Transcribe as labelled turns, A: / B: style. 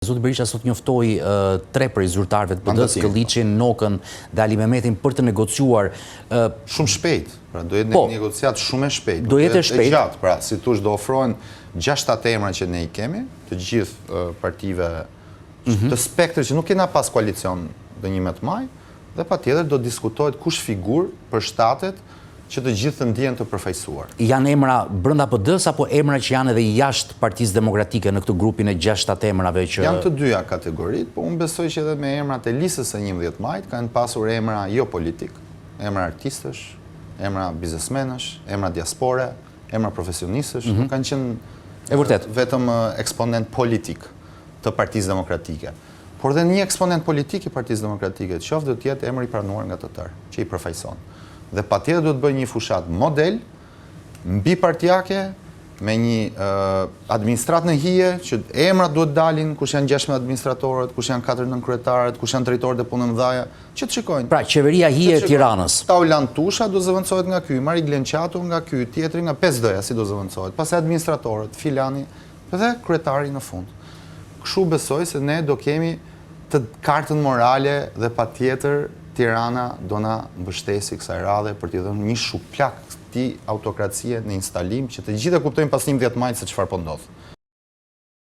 A: Zoti Berisha sot njoftoi 3 prej zyrtarëve të PD-s, Këlliçin, Nokën dhe Ali Mehmetin për të negociuar
B: shumë shpejt. Pra do jetë një negociat shumë e shpejt.
A: Do jetë shpejt.
B: Gjatë, pra si thosh do ofrohen 6-7 emra që ne I kemi, të gjithë partive të spektrit që nuk kena pas koalicion dhe 11 maj, dhe patjetër do diskutohet kush figurë për shtatet që të gjithë të ndihen të përfaqësuar.
A: Janë emra brenda PD-s apo emra që janë edhe jashtë Partisë Demokratike në këtë grupin e 6-7 emrave që
B: janë të dyja kategoritë, po unë besoj që edhe me emrat e listës së 11 majit kanë pasur emra jo politik, emra artistësh, emra biznesmenësh, emra diaspore, emra profesionistësh, nuk kanë qenë vetëm eksponent politik të Partisë Demokratike. Por dhe një eksponent politik I Partisë Demokratike të qoftë do të jetë emri I pranuar nga të tërë, që I përfaqëson. Dhe patjetër duhet të bëjë një fushat model mbi partijake me një administratë në hije që emrat duhet dalin, kush janë 16 administratorët, kush janë 4 nënkryetarët, kush janë drejtorët e punëve mëdha, që të shikojnë.
A: Pra, qeveria hije e Tiranës.
B: Taulan Tusha do zëvendësohet nga ky, Mari Glençatu nga ky, tjetri nga 5D-ja si do zëvendësohet, pastaj administratorët, filani dhe kryetari në fund. Kështu besoj se ne do kemi të kartën morale dhe patjetër Tirana do na mbështesi kësaj radhe për t'i dhënë një shuplak këtij autokracie në instalim që të gjithë e kuptojnë pas 11 majit se çfarë po ndodh.